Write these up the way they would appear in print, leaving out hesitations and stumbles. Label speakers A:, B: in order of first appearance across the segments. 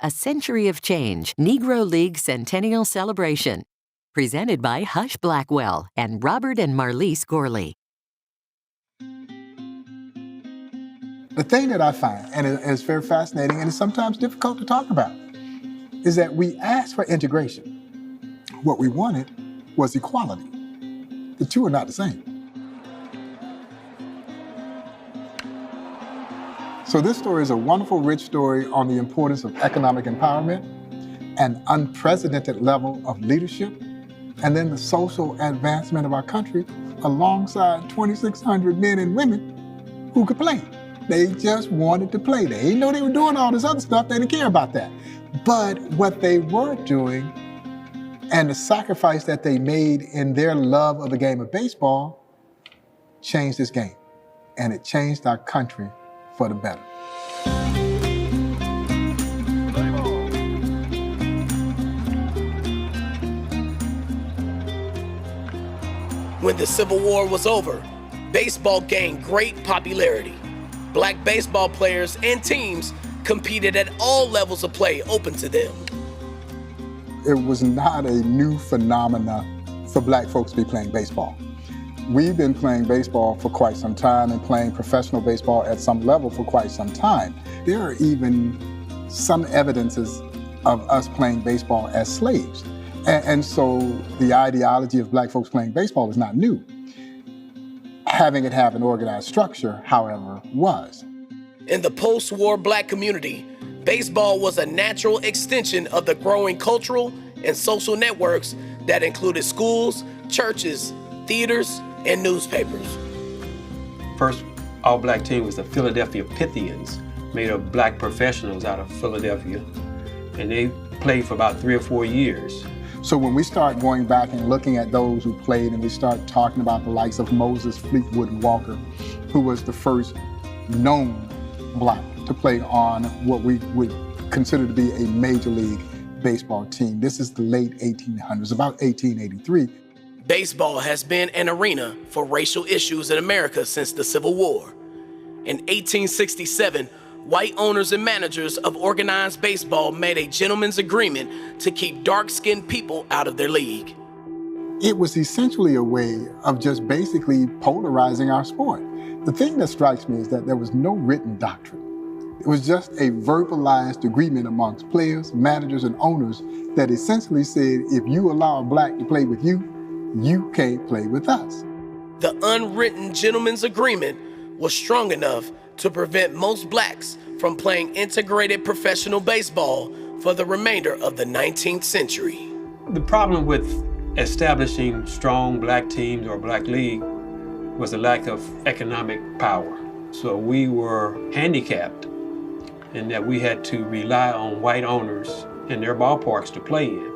A: A Century of Change Negro League Centennial Celebration. Presented by Hush Blackwell and Robert and Marlise Gorley.
B: The thing that I find, and it's very fascinating and it's sometimes difficult to talk about, is that we asked for integration. What we wanted was equality. The two are not the same. So this story is a wonderful, rich story on the importance of economic empowerment, an unprecedented level of leadership, and then the social advancement of our country alongside 2,600 men and women who could play. They just wanted to play. They didn't know they were doing all this other stuff. They didn't care about that. But what they were doing and the sacrifice that they made in their love of the game of baseball changed this game. And it changed our country for the better.
C: When the Civil War was over, baseball gained great popularity. Black baseball players and teams competed at all levels of play open to them.
B: It was not a new phenomena for black folks to be playing baseball. We've been playing baseball for quite some time and playing professional baseball at some level for quite some time. There are even some evidences of us playing baseball as slaves. And so the ideology of black folks playing baseball is not new. Having it have an organized structure, however, was.
C: In the post-war black community, baseball was a natural extension of the growing cultural and social networks that included schools, churches, theaters, and newspapers.
D: First all-black team was the Philadelphia Pythians, made of black professionals out of Philadelphia, and they played for about 3 or 4 years.
B: So when we start going back and looking at those who played and we start talking about the likes of Moses Fleetwood Walker, who was the first known black to play on what we would consider to be a major league baseball team. This is the late 1800s, about 1883.
C: Baseball has been an arena for racial issues in America since the Civil War. In 1867, white owners and managers of organized baseball made a gentleman's agreement to keep dark-skinned people out of their league.
B: It was essentially a way of just basically polarizing our sport. The thing that strikes me is that there was no written doctrine. It was just a verbalized agreement amongst players, managers, and owners that essentially said, if you allow a black to play with you, you can't play with us.
C: The unwritten gentleman's agreement was strong enough to prevent most blacks from playing integrated professional baseball for the remainder of the 19th century.
D: The problem with establishing strong black teams or black league was a lack of economic power. So we were handicapped in that we had to rely on white owners and their ballparks to play in,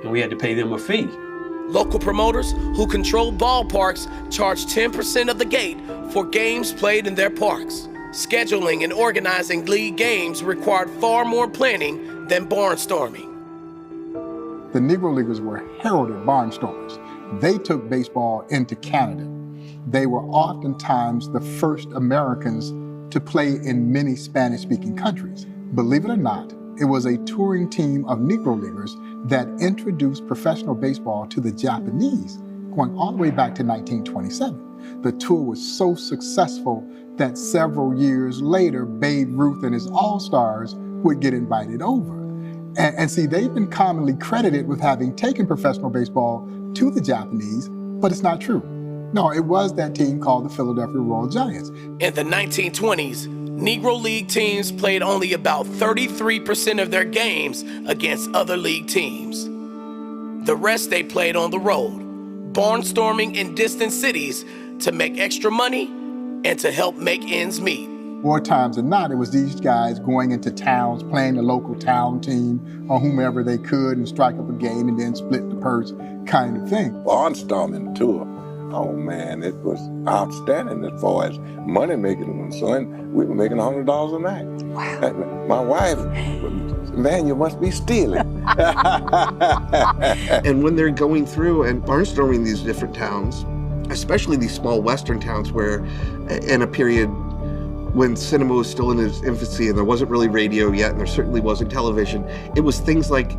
D: and we had to pay them a fee.
C: Local promoters who controlled ballparks charged 10% of the gate for games played in their parks. Scheduling and organizing league games required far more planning than barnstorming.
B: The Negro Leaguers were heralded barnstormers. They took baseball into Canada. They were oftentimes the first Americans to play in many Spanish-speaking countries. Believe it or not, it was a touring team of Negro Leaguers that introduced professional baseball to the Japanese, going all the way back to 1927. The tour was so successful that several years later, Babe Ruth and his All-Stars would get invited over. And see, they've been commonly credited with having taken professional baseball to the Japanese, but it's not true. No, it was that team called the Philadelphia Royal Giants.
C: In the 1920s, Negro League teams played only about 33% of their games against other league teams. The rest they played on the road, barnstorming in distant cities to make extra money and to help make ends meet.
B: More times than not, it was these guys going into towns, playing the local town team or whomever they could and strike up a game and then split the purse kind of thing.
E: Barnstorming tour. Oh man, it was outstanding as far as money making was concerned. We were making $100 a night. Wow. My wife, man, you must be stealing.
F: And when they're going through and barnstorming these different towns, especially these small western towns where in a period when cinema was still in its infancy and there wasn't really radio yet and there certainly wasn't television, it was things like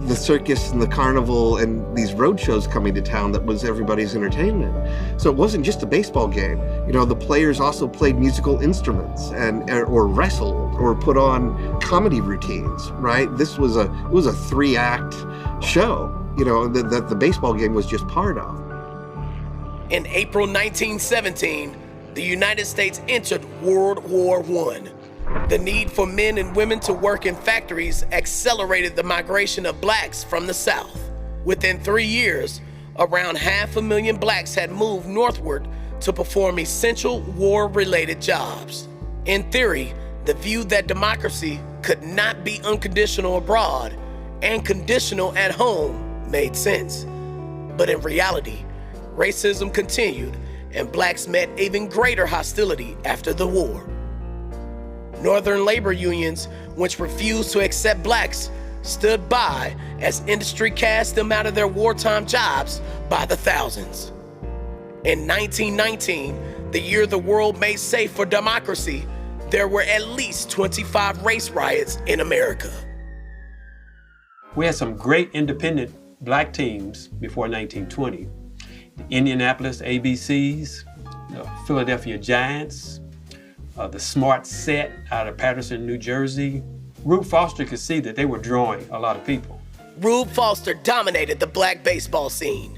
F: the circus and the carnival and these road shows coming to town that was everybody's entertainment. So it wasn't just a baseball game. The players also played musical instruments or wrestled or put on comedy routines, right? It was a 3-act show, that the baseball game was just part of.
C: In April 1917, the United States entered World War I. The need for men and women to work in factories accelerated the migration of blacks from the South. Within 3 years, around 500,000 blacks had moved northward to perform essential war-related jobs. In theory, the view that democracy could not be unconditional abroad and conditional at home made sense. But in reality, racism continued and blacks met even greater hostility after the war. Northern labor unions, which refused to accept blacks, stood by as industry cast them out of their wartime jobs by the thousands. In 1919, the year the world made safe for democracy, there were at least 25 race riots in America.
D: We had some great independent black teams before 1920. The Indianapolis ABCs, the Philadelphia Giants, the Smart Set out of Paterson, New Jersey. Rube Foster could see that they were drawing a lot of people.
C: Rube Foster dominated the black baseball scene.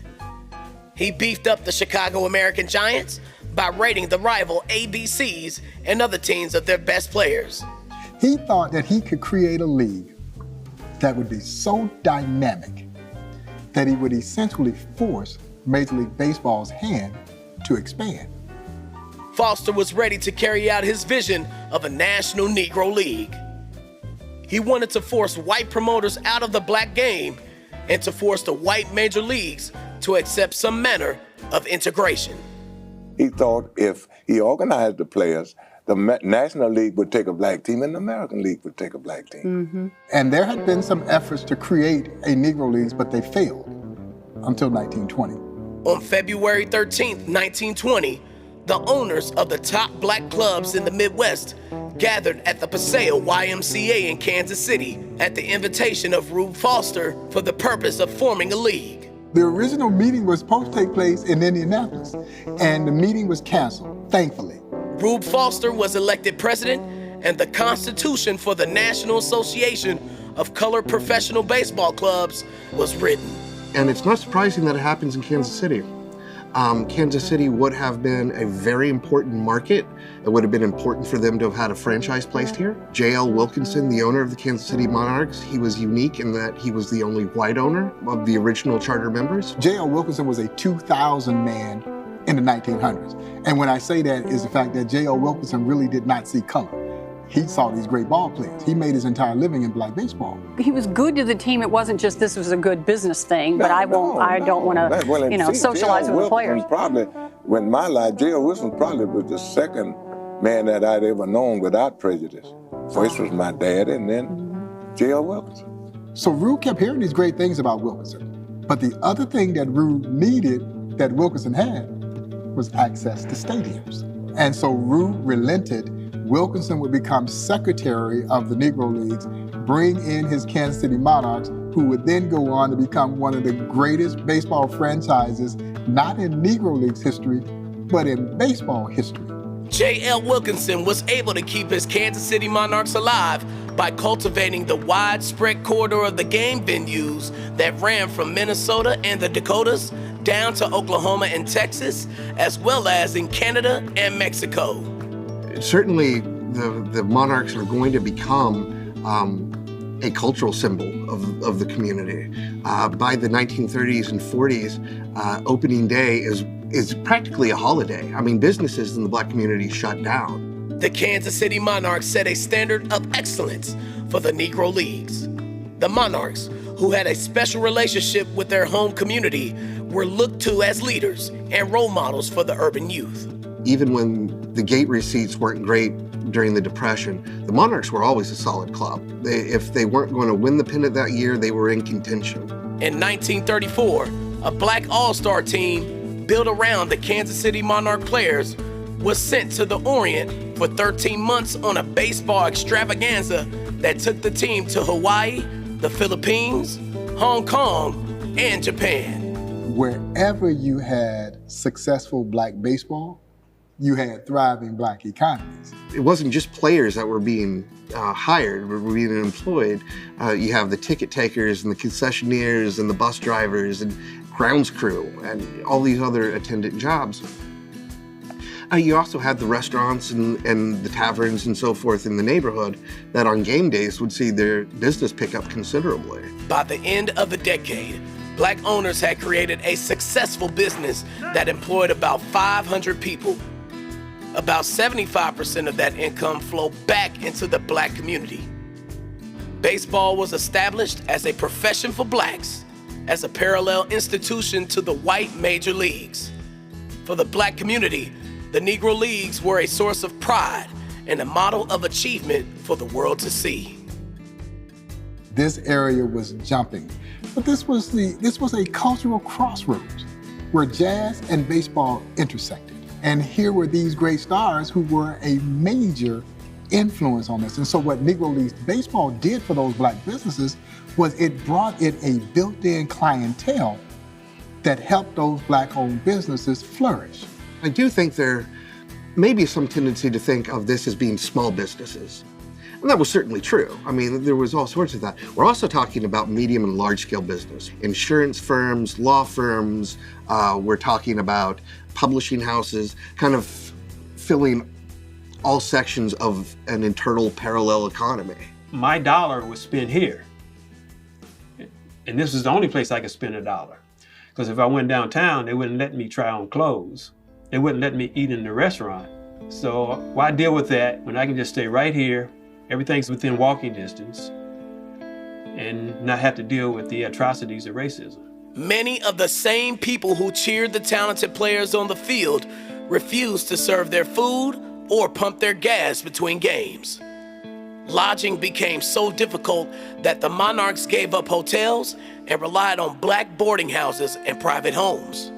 C: He beefed up the Chicago American Giants by rating the rival ABCs and other teams of their best players.
B: He thought that he could create a league that would be so dynamic that he would essentially force Major League Baseball's hand to expand.
C: Foster was ready to carry out his vision of a national Negro League. He wanted to force white promoters out of the black game and to force the white major leagues to accept some manner of integration.
E: He thought if he organized the players, the National League would take a black team and the American League would take a black team.
B: Mm-hmm. And there had been some efforts to create a Negro League, but they failed until 1920.
C: On February 13th, 1920, the owners of the top black clubs in the Midwest gathered at the Paseo YMCA in Kansas City at the invitation of Rube Foster for the purpose of forming a league.
B: The original meeting was supposed to take place in Indianapolis, and the meeting was canceled, thankfully.
C: Rube Foster was elected president, and the Constitution for the National Association of Colored Professional Baseball Clubs was written.
F: And it's not surprising that it happens in Kansas City. Kansas City would have been a very important market. It would have been important for them to have had a franchise placed here. J.L. Wilkinson, the owner of the Kansas City Monarchs, he was unique in that he was the only white owner of the original charter members.
B: J.L. Wilkinson was a 2,000 man in the 1900s. And when I say that is the fact that J.L. Wilkinson really did not see color. He saw these great ball players. He made his entire living in black baseball.
G: He was good to the team. It wasn't just this was a good business thing, but I don't want to, socialize with the players.
E: Probably, when my life, J.L. Wilson probably was the second man that I'd ever known without prejudice. First was my dad and then J.L. Wilkinson.
B: So Rube kept hearing these great things about Wilkinson. But the other thing that Rube needed that Wilkinson had was access to stadiums. And so Rube relented. Wilkinson would become secretary of the Negro Leagues, bring in his Kansas City Monarchs, who would then go on to become one of the greatest baseball franchises, not in Negro Leagues history, but in baseball history.
C: J.L. Wilkinson was able to keep his Kansas City Monarchs alive by cultivating the widespread corridor of the game venues that ran from Minnesota and the Dakotas down to Oklahoma and Texas, as well as in Canada and Mexico.
F: Certainly, the Monarchs are going to become a cultural symbol of the community. By the 1930s and 40s, opening day is practically a holiday. I mean, businesses in the black community shut down.
C: The Kansas City Monarchs set a standard of excellence for the Negro Leagues. The Monarchs, who had a special relationship with their home community, were looked to as leaders and role models for the urban youth.
F: Even when the gate receipts weren't great during the Depression, the Monarchs were always a solid club. If they weren't going to win the pennant that year, they were in contention.
C: In 1934, a black all-star team built around the Kansas City Monarch players was sent to the Orient for 13 months on a baseball extravaganza that took the team to Hawaii, the Philippines, Hong Kong, and Japan.
B: Wherever you had successful black baseball, you had thriving black economies.
F: It wasn't just players that were being hired, were being employed. You have the ticket takers and the concessionaires and the bus drivers and grounds crew and all these other attendant jobs. You also had the restaurants and the taverns and so forth in the neighborhood that on game days would see their business pick up considerably.
C: By the end of the decade, black owners had created a successful business that employed about 500 people. About 75% of that income flowed back into the black community. Baseball was established as a profession for blacks, as a parallel institution to the white major leagues. For the black community, the Negro Leagues were a source of pride and a model of achievement for the world to see.
B: This area was jumping, but this was a cultural crossroads where jazz and baseball intersected. And here were these great stars who were a major influence on this. And so what Negro Leagues baseball did for those black businesses was it brought in a built-in clientele that helped those black-owned businesses flourish.
F: I do think there may be some tendency to think of this as being small businesses. And that was certainly true. I mean, there was all sorts of that. We're also talking about medium and large-scale business. Insurance firms, law firms, we're talking about publishing houses, kind of filling all sections of an internal parallel economy.
D: My dollar was spent here. And this is the only place I could spend a dollar. Because if I went downtown, they wouldn't let me try on clothes. They wouldn't let me eat in the restaurant. So why deal with that when I can just stay right here, everything's within walking distance, and not have to deal with the atrocities of racism.
C: Many of the same people who cheered the talented players on the field refused to serve their food or pump their gas between games. Lodging became so difficult that the Monarchs gave up hotels and relied on black boarding houses and private homes.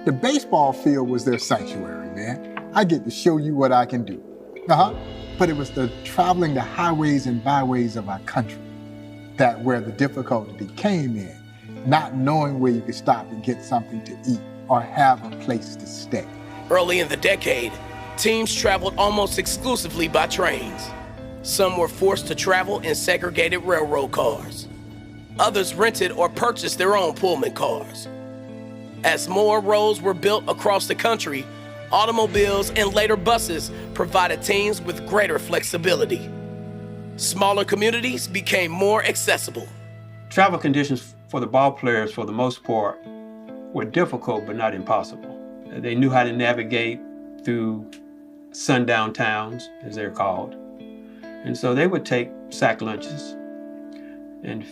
B: The baseball field was their sanctuary, man. I get to show you what I can do. But it was the traveling the highways and byways of our country that where the difficulty came in, not knowing where you could stop and get something to eat or have a place to stay.
C: Early in the decade, teams traveled almost exclusively by trains. Some were forced to travel in segregated railroad cars. Others rented or purchased their own Pullman cars. As more roads were built across the country, automobiles and later buses provided teams with greater flexibility. Smaller communities became more accessible.
D: Travel conditions for the ball players, for the most part, were difficult but not impossible. They knew how to navigate through sundown towns, as they're called. And so they would take sack lunches and,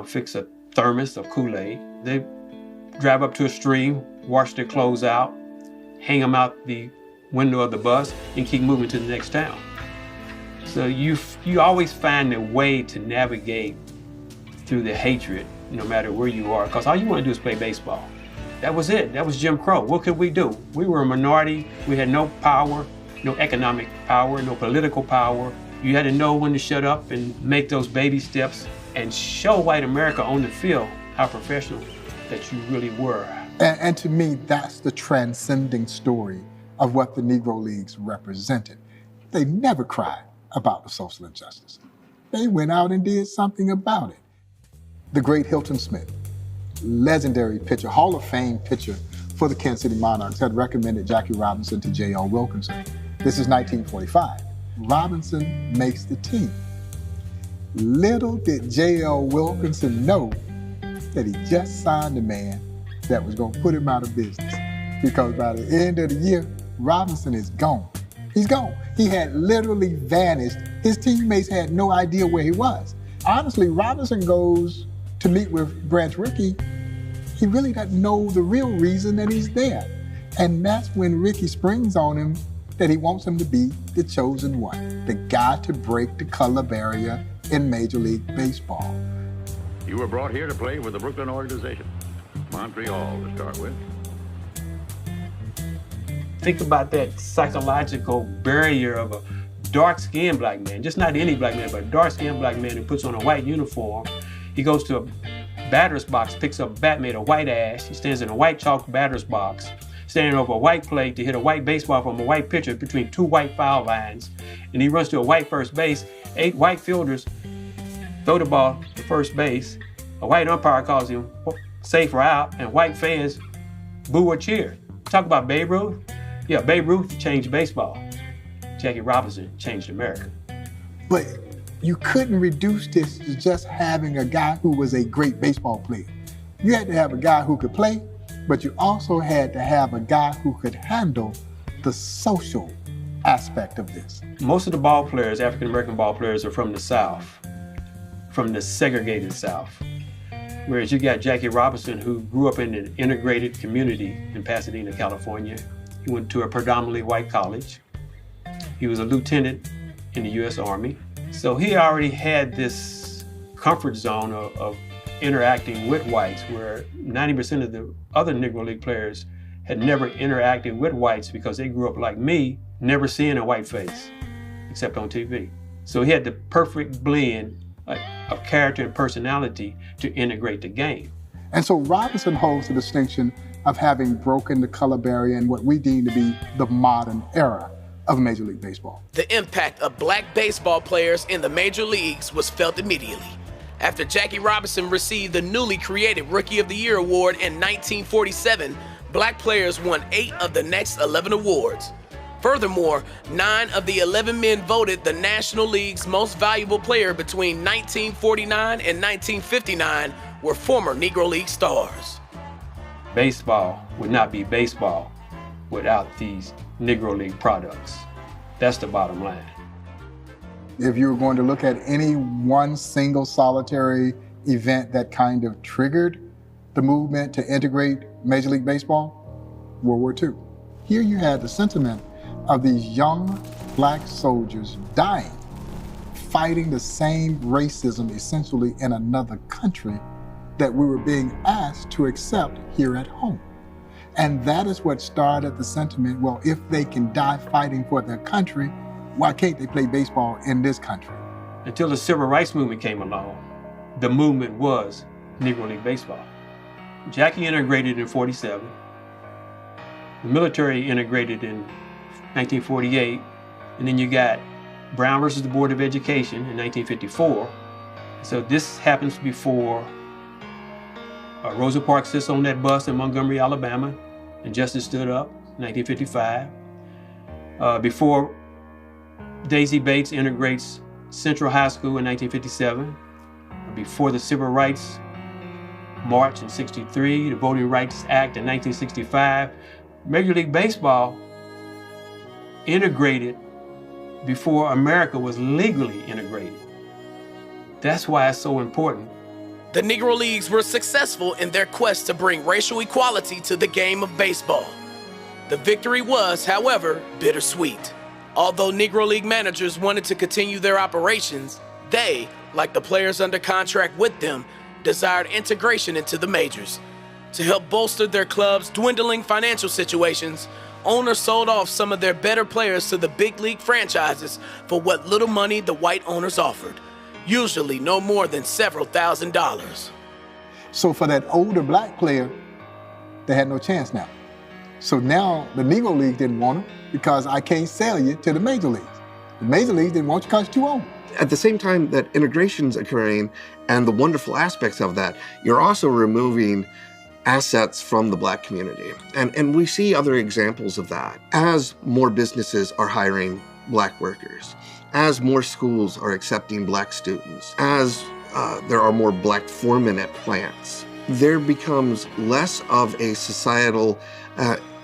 D: fix a thermos of Kool-Aid. They drive up to a stream, wash their clothes out, hang them out the window of the bus, and keep moving to the next town. So you always find a way to navigate through the hatred, no matter where you are, because all you want to do is play baseball. That was it. That was Jim Crow. What could we do? We were a minority. We had no power, no economic power, no political power. You had to know when to shut up and make those baby steps and show white America on the field how professional that you really were.
B: And to me, that's the transcending story of what the Negro Leagues represented. They never cried about the social injustice. They went out and did something about it. The great Hilton Smith, legendary pitcher, Hall of Fame pitcher for the Kansas City Monarchs, had recommended Jackie Robinson to J.L. Wilkinson. This is 1945. Robinson makes the team. Little did J.L. Wilkinson know that he just signed a man that was going to put him out of business. Because by the end of the year, Robinson is gone. He's gone. He had literally vanished. His teammates had no idea where he was. Honestly, Robinson goes to meet with Branch Rickey. He really doesn't know the real reason that he's there. And that's when Rickey springs on him that he wants him to be the chosen one, the guy to break the color barrier in Major League Baseball.
H: You were brought here to play with the Brooklyn organization. Montreal to start with.
D: Think about that psychological barrier of a dark-skinned black man, just not any black man, but a dark-skinned black man who puts on a white uniform. He goes to a batter's box, picks up a bat made of white ash. He stands in a white chalk batter's box, standing over a white plate to hit a white baseball from a white pitcher between two white foul lines. And he runs to a white first base. 8 white fielders throw the ball to first base. A white umpire calls him safe or out, and white fans boo or cheer. Talk about Babe Ruth? Yeah, Babe Ruth changed baseball. Jackie Robinson changed America.
B: But you couldn't reduce this to just having a guy who was a great baseball player. You had to have a guy who could play, but you also had to have a guy who could handle the social aspect of this.
D: Most of the ball players, African-American ball players, are from the South, from the segregated South. Whereas you got Jackie Robinson, who grew up in an integrated community in Pasadena, California. He went to a predominantly white college. He was a lieutenant in the U.S. Army. So he already had this comfort zone of interacting with whites, where 90% of the other Negro League players had never interacted with whites because they grew up like me, never seeing a white face, except on TV. So he had the perfect blend of character and personality to integrate the game.
B: And so Robinson holds the distinction of having broken the color barrier in what we deem to be the modern era of Major League Baseball.
C: The impact of black baseball players in the major leagues was felt immediately. After Jackie Robinson received the newly created Rookie of the Year award in 1947, black players won 8 of the next 11 awards. Furthermore, 9 of the 11 men voted the National League's most valuable player between 1949 and 1959 were former Negro League stars.
D: Baseball would not be baseball without these Negro League products. That's the bottom line.
B: If you were going to look at any one single solitary event that kind of triggered the movement to integrate Major League Baseball, World War II. Here you had the sentiment of these young black soldiers dying, fighting the same racism essentially in another country that we were being asked to accept here at home. And that is what started the sentiment, well, if they can die fighting for their country, why can't they play baseball in this country?
D: Until the Civil Rights Movement came along, the movement was Negro League Baseball. Jackie integrated in 47. The military integrated in 1948. And then you got Brown versus the Board of Education in 1954. So this happens before Rosa Parks sits on that bus in Montgomery, Alabama, and Justice stood up in 1955. Before Daisy Bates integrates Central High School in 1957. Before the Civil Rights March in 63, the Voting Rights Act in 1965. Major League Baseball integrated before America was legally integrated. That's why it's so important.
C: The Negro Leagues were successful in their quest to bring racial equality to the game of baseball. The victory was, however, bittersweet. Although Negro League managers wanted to continue their operations, they, like the players under contract with them, desired integration into the majors. To help bolster their club's dwindling financial situations, owners sold off some of their better players to the big league franchises for what little money the white owners offered, usually no more than several $1,000s.
B: So for that older black player, they had no chance now. So now the Negro League didn't want him because I can't sell you to the major leagues. The major leagues didn't want you because you're too old.
F: At the same time that integration's occurring and the wonderful aspects of that, you're also removing assets from the black community. And we see other examples of that. As more businesses are hiring black workers, as more schools are accepting black students, as there are more black foremen at plants, there becomes less of a societal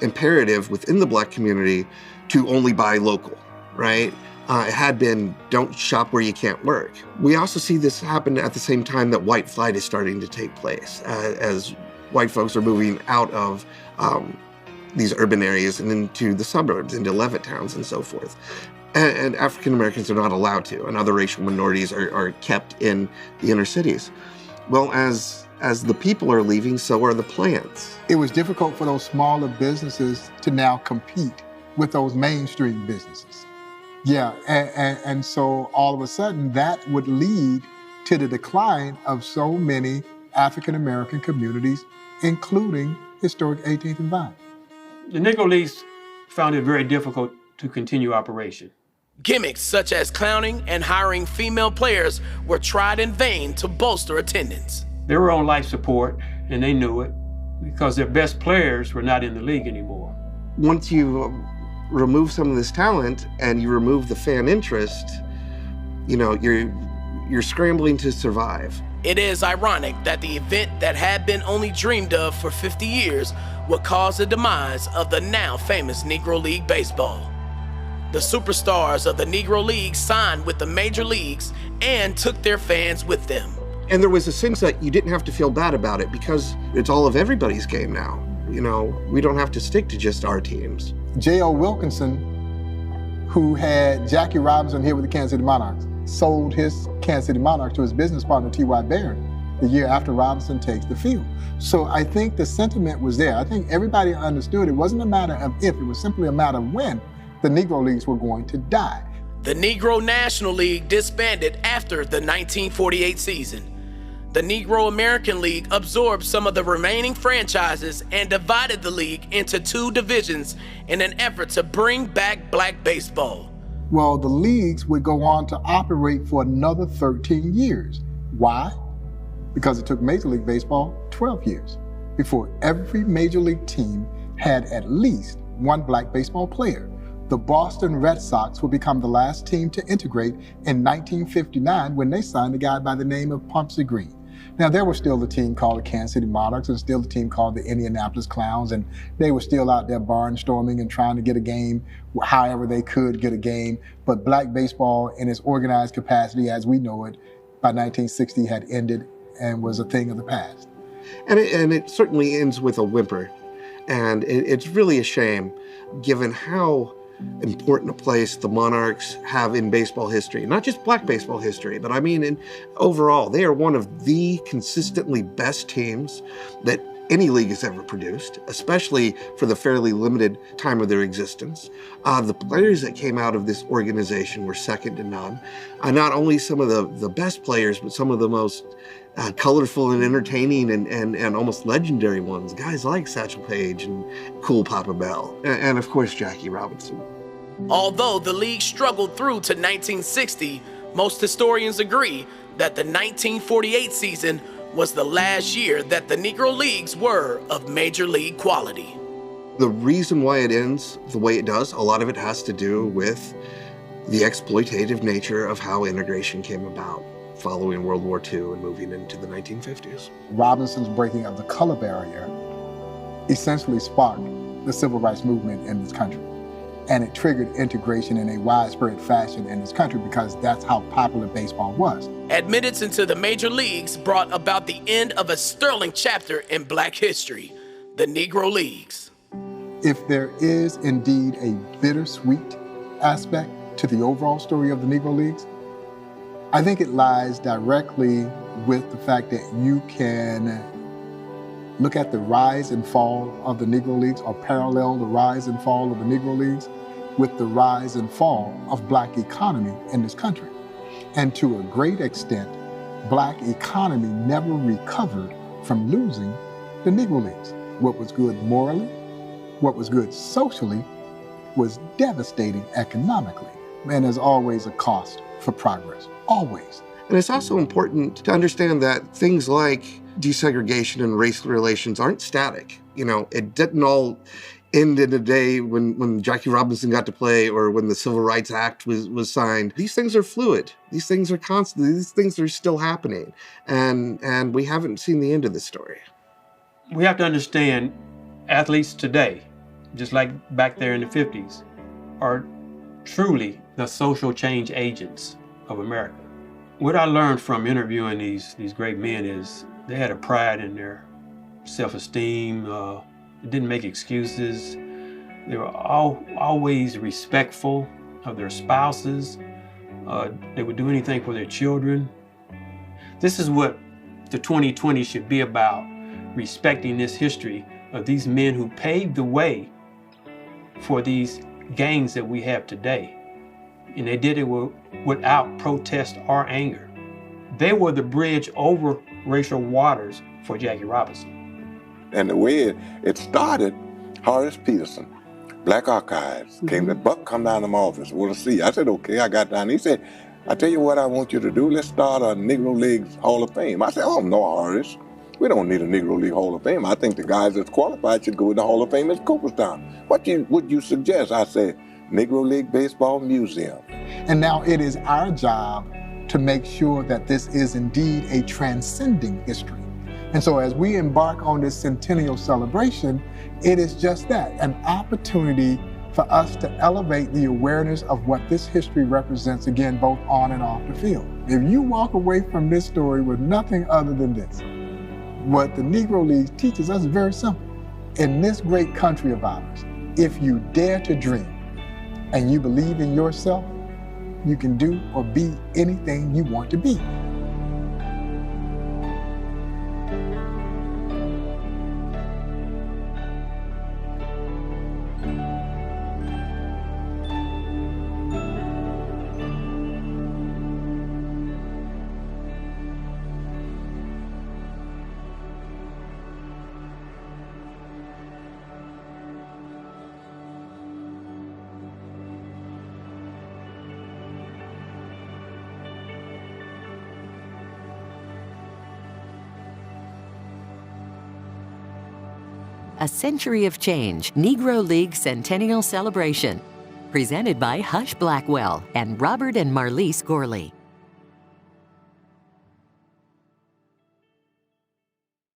F: imperative within the black community to only buy local, right? It had been, don't shop where you can't work. We also see this happen at the same time that white flight is starting to take place, as white folks are moving out of these urban areas and into the suburbs, into Levittowns and so forth. And African Americans are not allowed to, and other racial minorities are kept in the inner cities. Well, as the people are leaving, so are the plants.
B: It was difficult for those smaller businesses to now compete with those mainstream businesses. Yeah, and so all of a sudden that would lead to the decline of so many African-American communities, including historic 18th and Vine.
D: The Negro Leagues found it very difficult to continue operation.
C: Gimmicks such as clowning and hiring female players were tried in vain to bolster attendance.
D: They were on life support, and they knew it because their best players were not in the league anymore.
F: Once you remove some of this talent and you remove the fan interest, you know, you're scrambling to survive.
C: It is ironic that the event that had been only dreamed of for 50 years would cause the demise of the now famous Negro League Baseball. The superstars of the Negro League signed with the major leagues and took their fans with them.
F: And there was a sense that you didn't have to feel bad about it because it's all of everybody's game now. You know, we don't have to stick to just our teams.
B: J.O. Wilkinson, who had Jackie Robinson here with the Kansas City Monarchs, sold his Kansas City Monarchs to his business partner, T.Y. Barrett, the year after Robinson takes the field. So I think the sentiment was there. I think everybody understood it wasn't a matter of if, it was simply a matter of when the Negro Leagues were going to die.
C: The Negro National League disbanded after the 1948 season. The Negro American League absorbed some of the remaining franchises and divided the league into two divisions in an effort to bring back black baseball.
B: Well, the leagues would go on to operate for another 13 years. Why? Because it took Major League Baseball 12 years before every Major League team had at least one black baseball player. The Boston Red Sox would become the last team to integrate in 1959 when they signed a guy by the name of Pumpsie Green. Now, there was still the team called the Kansas City Monarchs and still the team called the Indianapolis Clowns, and they were still out there barnstorming and trying to get a game however they could get a game. But black baseball in its organized capacity as we know it by 1960 had ended and was a thing of the past.
F: And it certainly ends with a whimper. And it's really a shame given how important a place the Monarchs have in baseball history. Not just black baseball history, but I mean overall. They are one of the consistently best teams that any league has ever produced, especially for the fairly limited time of their existence. The players that came out of this organization were second to none. Not only some of the best players, but some of the most colorful and entertaining and almost legendary ones. Guys like Satchel Paige and Cool Papa Bell. And of course, Jackie Robinson.
C: Although the league struggled through to 1960, most historians agree that the 1948 season was the last year that the Negro Leagues were of major league quality.
F: The reason why it ends the way it does, a lot of it has to do with the exploitative nature of how integration came about following World War II and moving into the 1950s.
B: Robinson's breaking of the color barrier essentially sparked the civil rights movement in this country. And it triggered integration in a widespread fashion in this country because that's how popular baseball was.
C: Admittance into the major leagues brought about the end of a sterling chapter in black history, the Negro Leagues.
B: If there is indeed a bittersweet aspect to the overall story of the Negro Leagues, I think it lies directly with the fact that you can look at the rise and fall of the Negro Leagues or parallel the rise and fall of the Negro Leagues with the rise and fall of black economy in this country. And to a great extent, black economy never recovered from losing the Negro Leagues. What was good morally, what was good socially, was devastating economically. And there's always a cost for progress, always.
F: And it's also important to understand that things like desegregation and race relations aren't static. You know, it didn't all end in a day when Jackie Robinson got to play or when the Civil Rights Act was signed. These things are fluid. These things are constant. These things are still happening. And we haven't seen the end of this story.
D: We have to understand athletes today, just like back there in the 50s, are truly the social change agents of America. What I learned from interviewing these great men is they had a pride in their self-esteem. They didn't make excuses. They were always respectful of their spouses. They would do anything for their children. This is what the 2020 should be about, respecting this history of these men who paved the way for these gangs that we have today. And they did it without protest or anger. They were the bridge over racial waters for Jackie Robinson.
E: And the way it started, Horace Peterson, Black Archives, came to Buck, come down to my office, want to see. I said, okay, I got down. He said, I tell you what I want you to do. Let's start a Negro Leagues Hall of Fame. I said, oh, no, Horace. We don't need a Negro League Hall of Fame. I think the guys that's qualified should go in the Hall of Fame at Cooperstown. What would you suggest? I said, Negro League Baseball Museum.
B: And now it is our job to make sure that this is indeed a transcending history. And so as we embark on this centennial celebration, it is just that, an opportunity for us to elevate the awareness of what this history represents, again, both on and off the field. If you walk away from this story with nothing other than this, what the Negro League teaches us is very simple. In this great country of ours, if you dare to dream and you believe in yourself, you can do or be anything you want to be.
A: A Century of Change Negro League Centennial Celebration. Presented by Hush Blackwell and Robert and Marlise Gorley.